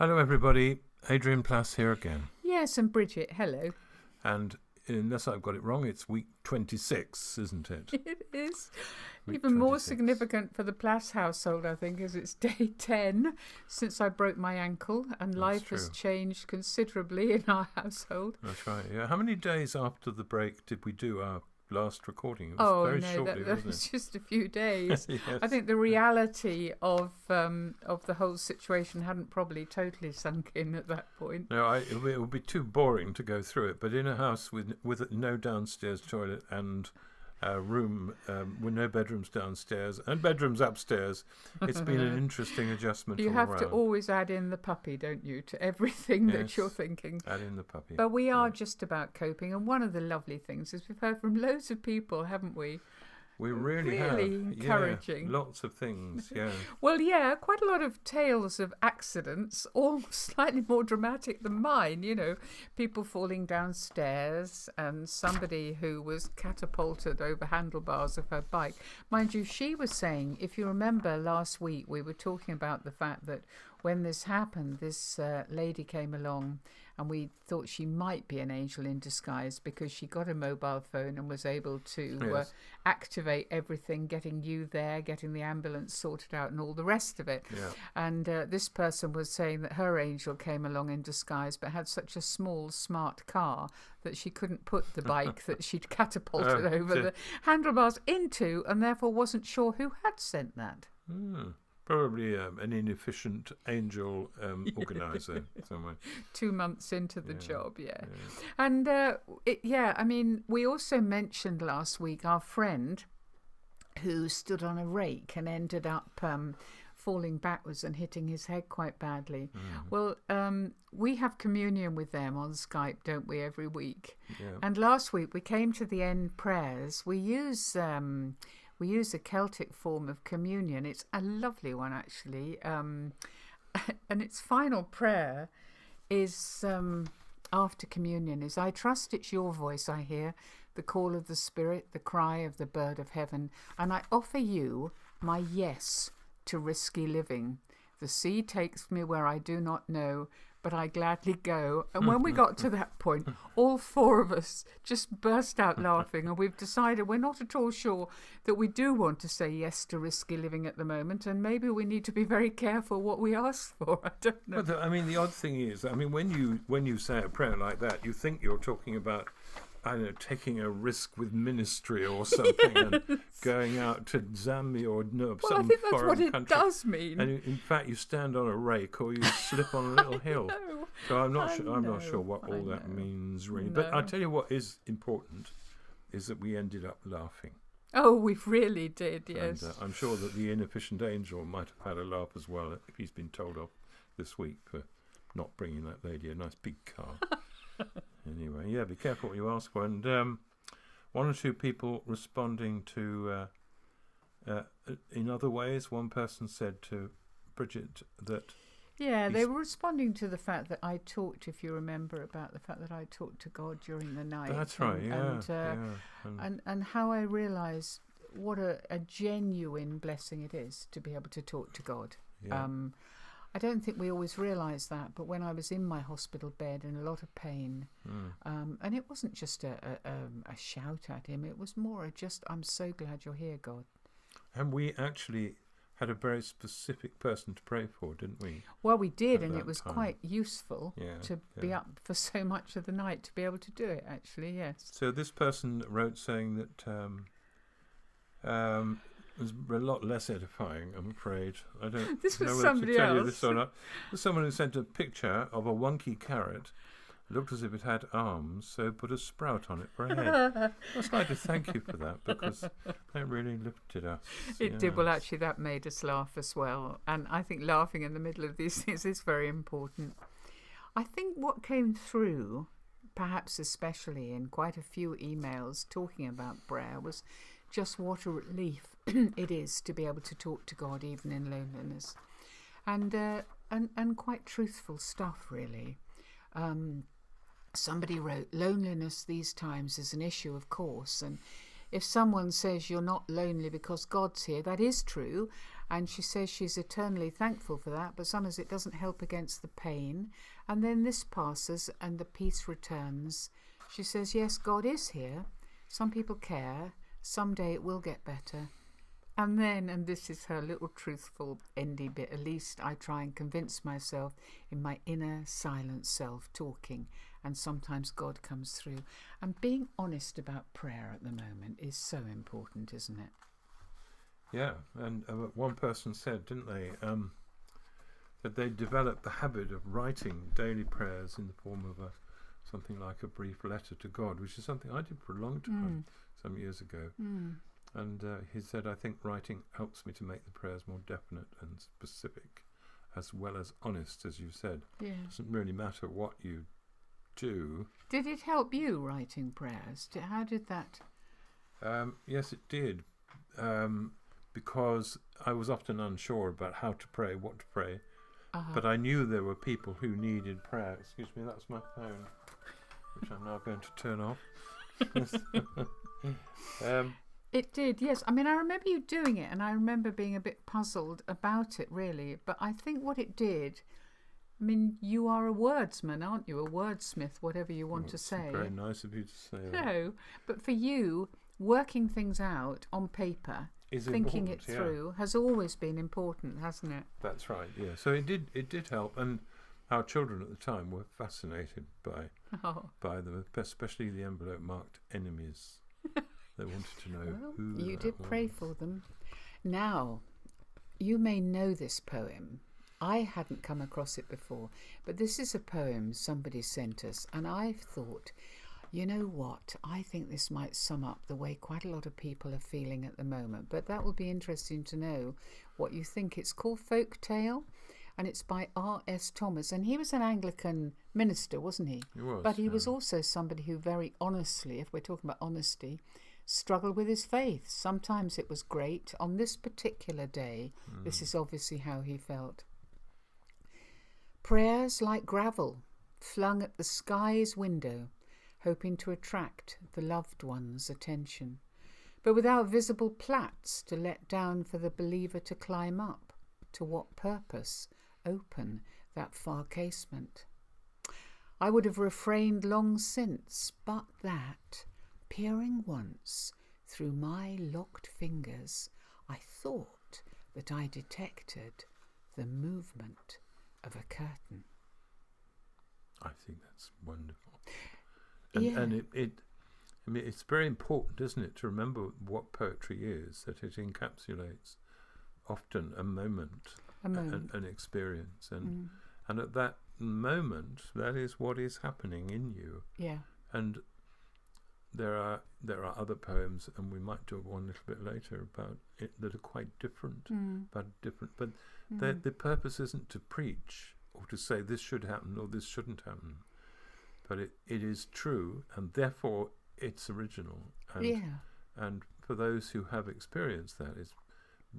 Hello everybody, Adrian Plass here again. Yes, and Bridget, hello. And unless I've got it wrong, it's week 26, isn't it? It is. Week Even more 26. significant for the Plass household, I think, is it's day 10 since I broke my ankle, and life has changed considerably in our household. That's right, yeah. How many days after the break did we do our last recording? It was very shortly, that was just a few days. Yes. I think the reality of the whole situation hadn't probably totally sunk in at that point. No, it would be too boring to go through it, but in a house with no downstairs toilet and a room with no bedrooms downstairs and bedrooms upstairs, it's been an interesting adjustment. You have to always add in the puppy, don't you, to everything that you're thinking. Add in the puppy. But we are just about coping, and one of the lovely things is we've heard from loads of people, haven't we? We really have. Encouraging. Yeah, lots of things, yeah. Well, yeah, quite a lot of tales of accidents, all slightly more dramatic than mine, you know, people falling downstairs and somebody who was catapulted over handlebars of her bike. Mind you, she was saying, if you remember last week, we were talking about the fact that when this happened, this lady came along and we thought she might be an angel in disguise because she got a mobile phone and was able to activate everything, getting you there, getting the ambulance sorted out and all the rest of it. Yeah. And this person was saying that her angel came along in disguise but had such a small, smart car that she couldn't put the bike that she'd catapulted over the handlebars into, and therefore wasn't sure who had sent that. Probably an inefficient angel organizer somewhere. 2 months into the job, And, I mean, we also mentioned last week our friend who stood on a rake and ended up falling backwards and hitting his head quite badly. Well, we have communion with them on Skype, don't we, every week? Yeah. And last week we came to the end prayers. We use a Celtic form of communion. It's a lovely one, actually. And its final prayer is, after communion, is, I trust it's your voice I hear, the call of the Spirit, the cry of the bird of heaven, and I offer you my yes to risky living. The sea takes me where I do not know, but I gladly go. And when we got to that point, all four of us just burst out laughing, and we've decided we're not at all sure that we do want to say yes to risky living at the moment, and maybe we need to be very careful what we ask for. I don't know. But the odd thing is, I mean, when you say a prayer like that, you think you're talking about, I don't know, taking a risk with ministry or something and going out to Zambia or some I think that's foreign what it country. does mean. And in fact, you stand on a rake or you slip on a little hill. So I'm not sure what all that means really. No. But I'll tell you what is important is that we ended up laughing. Oh, we really did, yes. And I'm sure that the inefficient angel might have had a laugh as well if he's been told off this week for not bringing that lady a nice big car. Anyway, yeah, be careful what you ask for. And one or two people responding to, in other ways, one person said to Bridget that... Yeah, they were responding to the fact that I talked, if you remember, about the fact that I talked to God during the night. That's right, and how I realised what a genuine blessing it is to be able to talk to God. Yeah. I don't think we always realise that, but when I was in my hospital bed in a lot of pain, and it wasn't just a shout at him, it was more just, I'm so glad you're here, God. And we actually had a very specific person to pray for, didn't we? Well, we did, and it was quite useful to be up for so much of the night to be able to do it, actually, yes. So this person wrote saying that it was a lot less edifying, I'm afraid. I don't this was know somebody whether to tell else. you this or not. There's someone who sent a picture of a wonky carrot. It looked as if it had arms, so put a sprout on it for a head. I'd like to thank you for that, because that really lifted us. It did. Well, actually, that made us laugh as well. And I think laughing in the middle of these things is very important. I think what came through, perhaps especially in quite a few emails talking about prayer, was just what a relief it is to be able to talk to God even in loneliness, and quite truthful stuff, really. Somebody wrote, loneliness these times is an issue, of course, and if someone says you're not lonely because God's here, that is true. And she says she's eternally thankful for that, but sometimes it doesn't help against the pain. And then this passes and the peace returns. She says, yes, God is here. Some people care. Someday it will get better. And then, and this is her little truthful endy bit, at least I try and convince myself in my inner silent self talking, and sometimes God comes through. And being honest about prayer at the moment is so important, isn't it? Yeah, and one person said, didn't they, that they developed the habit of writing daily prayers in the form of something like a brief letter to God, which is something I did for a long time, some years ago. And he said, I think writing helps me to make the prayers more definite and specific, as well as honest, as you said. Yeah. It doesn't really matter what you do. Did it help you, writing prayers? How did that? Yes, it did. Because I was often unsure about how to pray, what to pray. But I knew there were people who needed prayer. Excuse me, that's my phone, which I'm now going to turn off. It did, yes. I mean, I remember you doing it, and I remember being a bit puzzled about it, really. But I think what it did, I mean, you are a wordsman, aren't you? A wordsmith, whatever you want to say. Very nice of you to say that. No, but for you, working things out on paper, thinking it through, has always been important, hasn't it? That's right, yeah. So it did help, and our children at the time were fascinated by them, especially the envelope marked enemies. They wanted to know who you did pray for them. Now, you may know this poem. I hadn't come across it before, but this is a poem somebody sent us, and I thought, you know what? I think this might sum up the way quite a lot of people are feeling at the moment, but that will be interesting to know what you think. It's called Folk Tale, and it's by R.S. Thomas, and he was an Anglican minister, wasn't he? He was. But he was also somebody who very honestly, if we're talking about honesty, struggled with his faith. Sometimes it was great. On this particular day, this is obviously how he felt. Prayers like gravel flung at the sky's window, hoping to attract the loved one's attention, but without visible plats to let down for the believer to climb up. To what purpose open that far casement? I would have refrained long since, but that, peering once through my locked fingers, I thought that I detected the movement of a curtain. I think that's wonderful. And I mean, it's very important, isn't it, to remember what poetry is, that it encapsulates often a moment, an experience. And at that moment, that is what is happening in you. Yeah. And there are other poems, and we might do one a little bit later about it, that are quite different, but the purpose isn't to preach or to say this should happen or this shouldn't happen, but it is true, and therefore it's original. And for those who have experienced that, it's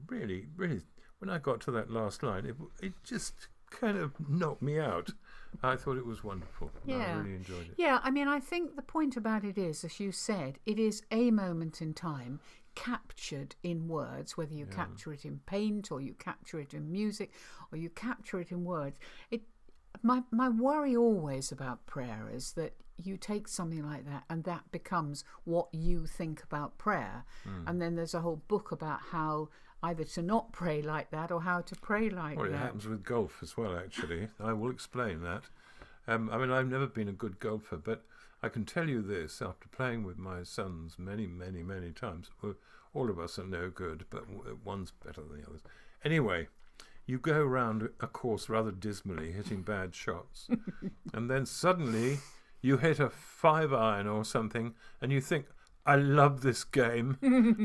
really, really, when I got to that last line, it just kind of knocked me out. I thought it was wonderful. Yeah. I really enjoyed it. Yeah, I mean, I think the point about it is, as you said, it is a moment in time captured in words, whether you capture it in paint or you capture it in music or you capture it in words. My worry always about prayer is that you take something like that and that becomes what you think about prayer. And then there's a whole book about how either to not pray like that or how to pray like that. Well, it happens with golf as well, actually. I will explain that. I mean, I've never been a good golfer, but I can tell you this, after playing with my sons many, many, many times, all of us are no good, but one's better than the others. Anyway, you go around a course rather dismally, hitting bad shots, and then suddenly you hit a 5-iron or something, and you think, I love this game.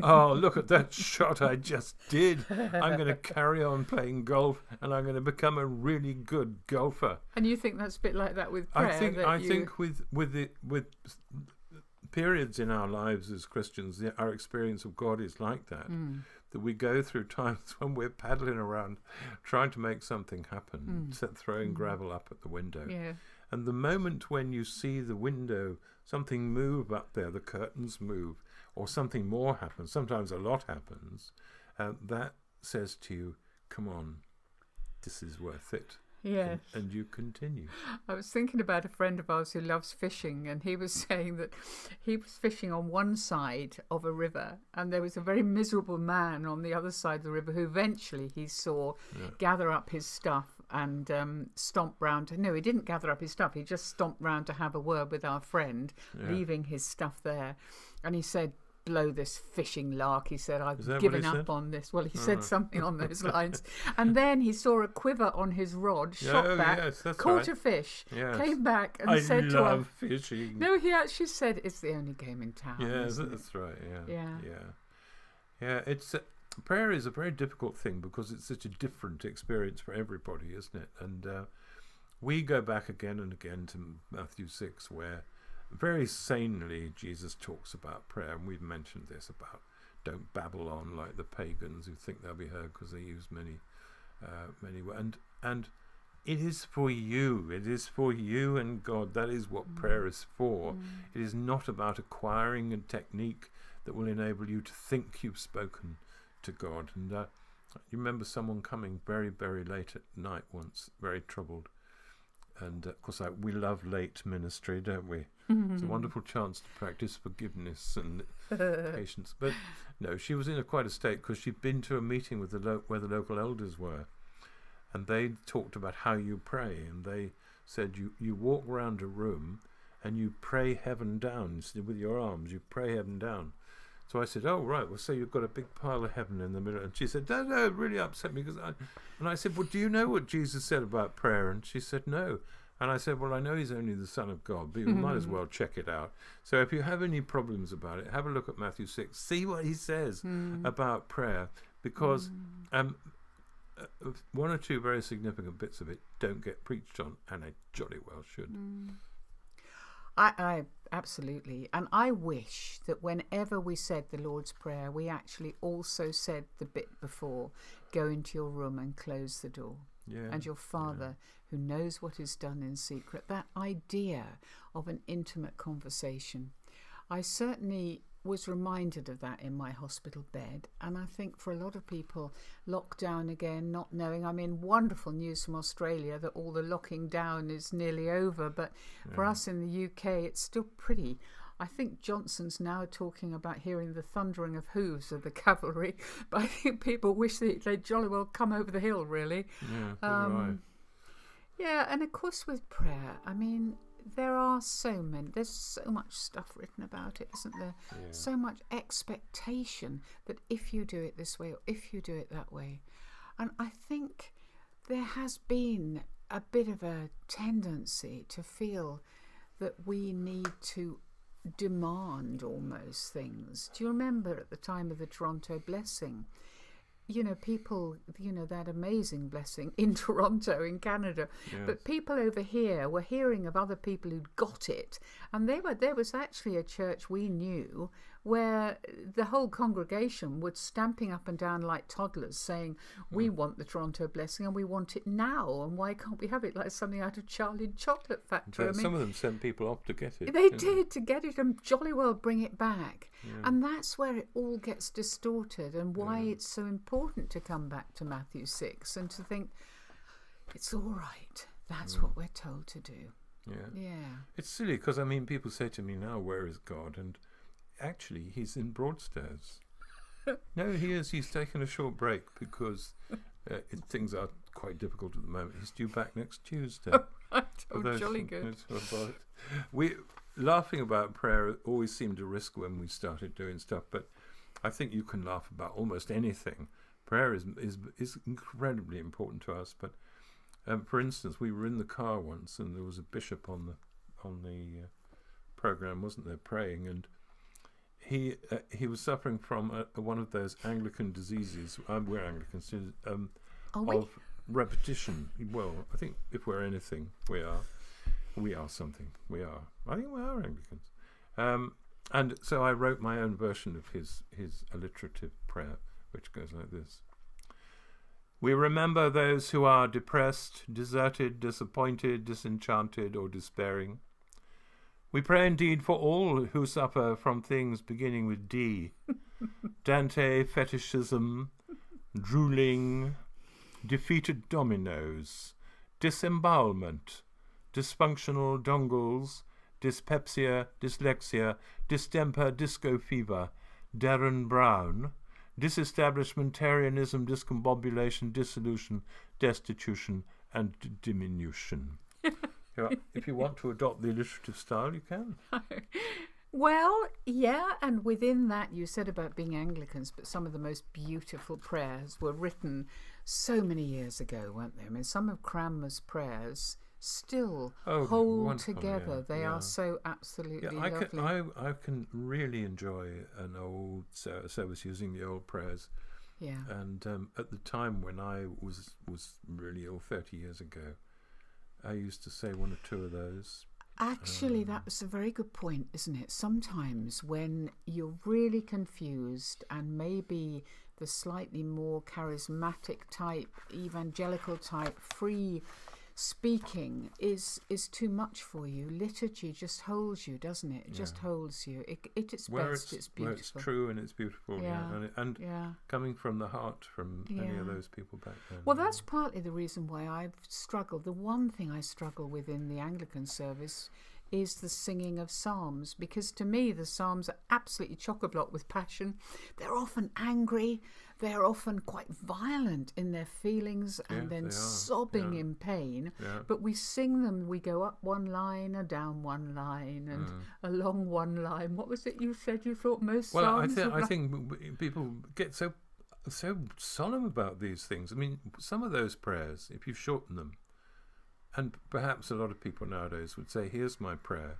Oh, look at that shot I just did. I'm going to carry on playing golf, and I'm going to become a really good golfer. And you think that's a bit like that with prayer? I think with periods in our lives as Christians, our experience of God is like that. That we go through times when we're paddling around trying to make something happen, throwing gravel up at the window. Yeah. And the moment when you see the window, something move up there, the curtains move, or something more happens, sometimes a lot happens, that says to you, come on, this is worth it. Yes. And you continue. I was thinking about a friend of ours who loves fishing, and he was saying that he was fishing on one side of a river, and there was a very miserable man on the other side of the river who eventually he saw gather up his stuff and stomp round. No, he didn't gather up his stuff. He just stomped round to have a word with our friend, leaving his stuff there. And he said, blow this fishing lark, he said, I've given up on this. Well, he said something on those lines. And then he saw a quiver on his rod, shot back, caught a fish, came back and said to us, fishing. No, he actually said, it's the only game in town. Yeah, that's right, yeah. It's prayer is a very difficult thing because it's such a different experience for everybody, isn't it? And we go back again and again to Matthew 6, where very sanely Jesus talks about prayer, and we've mentioned this about don't babble on like the pagans who think they'll be heard because they use many words. And it is for you. It is for you and God. That is what prayer is for. It is not about acquiring a technique that will enable you to think you've spoken to God. And you remember someone coming very, very late at night once, very troubled. And of course, we love late ministry, don't we? It's a wonderful chance to practice forgiveness and patience. But no, she was in quite a state because she'd been to a meeting with where the local elders were, and they talked about how you pray. And they said you walk around a room and you pray heaven down. So with your arms, you pray heaven down. So I said, oh, right, well, so you've got a big pile of heaven in the middle. And she said, no, it really upset me. And I said, well, do you know what Jesus said about prayer? And she said, no. And I said, well, I know he's only the Son of God, but you might as well check it out. So if you have any problems about it, have a look at Matthew 6. See what he says about prayer, because one or two very significant bits of it don't get preached on, and they jolly well should. I absolutely. And I wish that whenever we said the Lord's Prayer, we actually also said the bit before, go into your room and close the door. Yeah, and your Father who knows what is done in secret. That idea of an intimate conversation. I certainly was reminded of that in my hospital bed, and I think for a lot of people, locked down again, not knowing. I mean, wonderful news from Australia that all the locking down is nearly over, but for us in the UK, it's still pretty. I think Johnson's now talking about hearing the thundering of hooves of the cavalry, but I think people wish they'd jolly well come over the hill, really. Yeah, and of course with prayer, I mean, there's so much stuff written about it, isn't there? Yeah. So much expectation that if you do it this way or if you do it that way. And I think there has been a bit of a tendency to feel that we need to demand almost things. Do you remember at the time of the Toronto blessing? You know, people, that amazing blessing in Toronto, in Canada. Yes. But people over here were hearing of other people who'd got it. And there was actually a church we knew where the whole congregation was stamping up and down like toddlers saying, we want the Toronto blessing and we want it now. And why can't we have it like something out of Charlie Chocolate Factory? But some of them sent people off to get it. They did, to get it and jolly well bring it back. Yeah. And that's where it all gets distorted and why it's so important to come back to Matthew 6 and to think, it's all right. That's what we're told to do. Yeah. It's silly because, I mean, people say to me now, where is God? And actually, he's in Broadstairs. No, he is. He's taken a short break because things are quite difficult at the moment. He's due back next Tuesday. Jolly good. We laughing about prayer always seemed a risk when we started doing stuff, but I think you can laugh about almost anything. Prayer is incredibly important to us. But for instance, we were in the car once, and there was a bishop on the program, wasn't there, praying, and he was suffering from one of those Anglican diseases. We're Anglicans. Of repetition. Well, I think if we're anything, we are something. We are. I think we are Anglicans. And so I wrote my own version of his alliterative prayer, which goes like this. We remember those who are depressed, deserted, disappointed, disenchanted, or despairing. We pray indeed for all who suffer from things beginning with D. Dante, fetishism, drooling, defeated dominoes, disembowelment, dysfunctional dongles, dyspepsia, dyslexia, distemper, disco fever, Darren Brown, disestablishmentarianism, discombobulation, dissolution, destitution, and diminution. If you want to adopt the alliterative style, you can. Well, yeah, and within that you said about being Anglicans, but some of the most beautiful prayers were written so many years ago, weren't they? I mean, some of Cranmer's prayers still hold together. They are so absolutely lovely. I can really enjoy an old service using the old prayers. Yeah. And at the time when I was really ill 30 years ago, I used to say one or two of those. Actually, that was a very good point, isn't it? Sometimes when you're really confused and maybe the slightly more charismatic type, evangelical type, free speaking is too much for you, liturgy just holds you, doesn't it? It just holds you. It's best, it's beautiful. Where it's true and it's beautiful. And coming from the heart from many of those people back then. Well, that's partly the reason why I've struggled. The one thing I struggle with in the Anglican service is the singing of psalms, because to me the psalms are absolutely chock-a-block with passion. They're often angry, they're often quite violent in their feelings and then sobbing in pain, but we sing them, we go up one line and down one line and along one line. What was it you said you thought most psalms? Well, I think people get so solemn about these things. I mean, some of those prayers, if you shorten them, and perhaps a lot of people nowadays would say, here's my prayer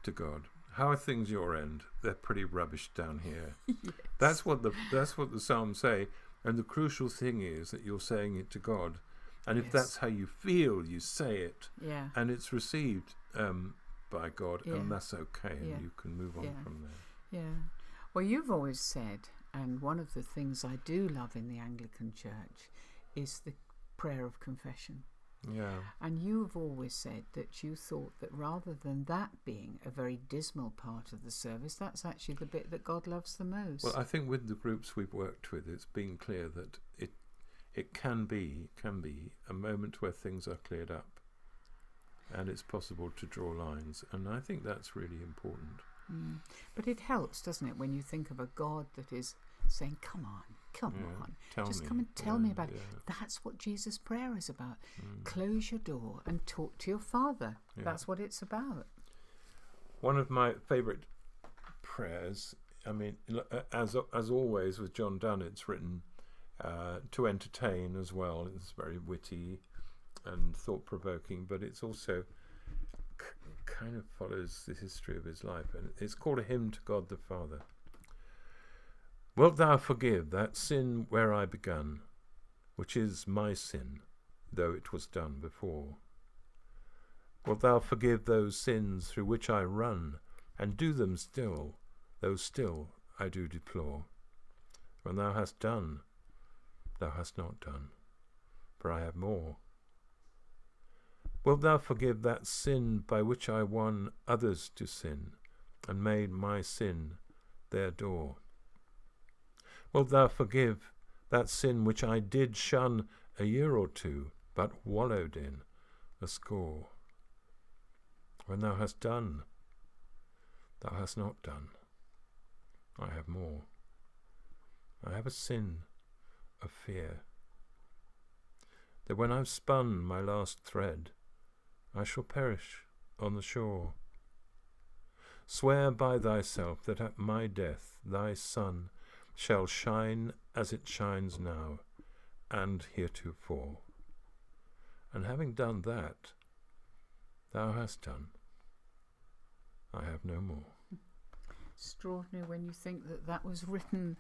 to God. How are things your end? They're pretty rubbish down here. Yes. That's what the Psalms say. And the crucial thing is that you're saying it to God. And if that's how you feel, you say it. Yeah. And it's received by God, and that's okay. And you can move on from there. Yeah. Well, you've always said, and one of the things I do love in the Anglican Church is the prayer of confession. Yeah. And you've always said that you thought that rather than that being a very dismal part of the service, that's actually the bit that God loves the most. Well, I think with the groups we've worked with, it's been clear that it can be a moment where things are cleared up and it's possible to draw lines. And I think that's really important. But it helps, doesn't it, when you think of a God that is saying, come on, just come and tell me about it. That's what Jesus' prayer is about. Close your door and talk to your Father. That's what it's about. One of my favourite prayers, I mean, as always with John Donne, it's written to entertain as well. It's very witty and thought-provoking, but it's also kind of follows the history of his life, and it's called a hymn to God the Father. Wilt thou forgive that sin where I begun, which is my sin, though it was done before? Wilt thou forgive those sins through which I run, and do them still, though still I do deplore? When thou hast done, thou hast not done, for I have more. Wilt thou forgive that sin by which I won others to sin, and made my sin their door? Wilt thou forgive that sin which I did shun a year or two, but wallowed in a score? When thou hast done, thou hast not done, I have more. I have a sin of fear, that when I've spun my last thread, I shall perish on the shore. Swear by thyself that at my death thy sun shall shine as it shines now, and heretofore. And having done that, thou hast done. I have no more. Extraordinary when you think that was written,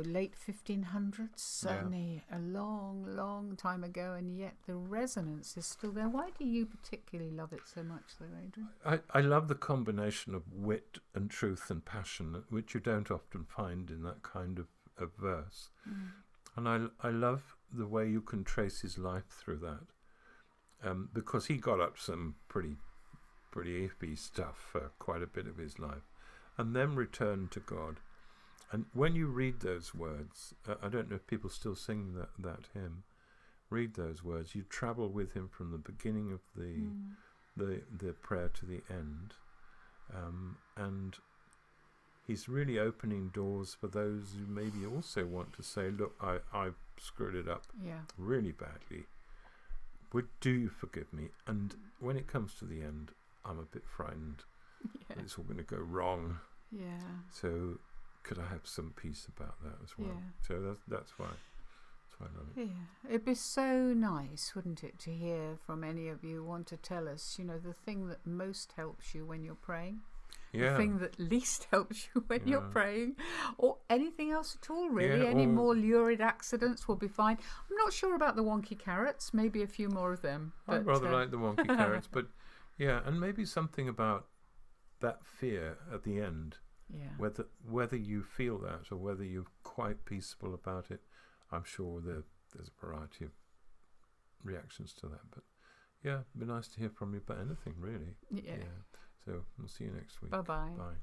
late 1500s, certainly a long, long time ago, and yet the resonance is still there. Why do you particularly love it so much, though, Adrian? I love the combination of wit and truth and passion, which you don't often find in that kind of verse. And I love the way you can trace his life through that, because he got up some pretty pretty iffy stuff for quite a bit of his life, and then returned to God. And when you read those words, I don't know if people still sing that hymn. Read those words. You travel with him from the beginning of the prayer to the end, and he's really opening doors for those who maybe also want to say, "Look, I've screwed it up really badly. Do you forgive me?" And when it comes to the end, I'm a bit frightened. Yeah. It's all going to go wrong. Yeah. So could I have some peace about that as well? Yeah. So that's why I love it. Yeah. It'd be so nice, wouldn't it, to hear from any of you who want to tell us, the thing that most helps you when you're praying. Yeah. The thing that least helps you when you're praying, or anything else at all, really. Yeah, Any more lurid accidents will be fine. I'm not sure about the wonky carrots, maybe a few more of them. I rather like the wonky carrots, but yeah, and maybe something about that fear at the end. Yeah. Whether you feel that or whether you're quite peaceful about it, I'm sure there's a variety of reactions to that. But yeah, it'd be nice to hear from you about anything, really. Yeah. So we'll see you next week. Bye-bye. Bye.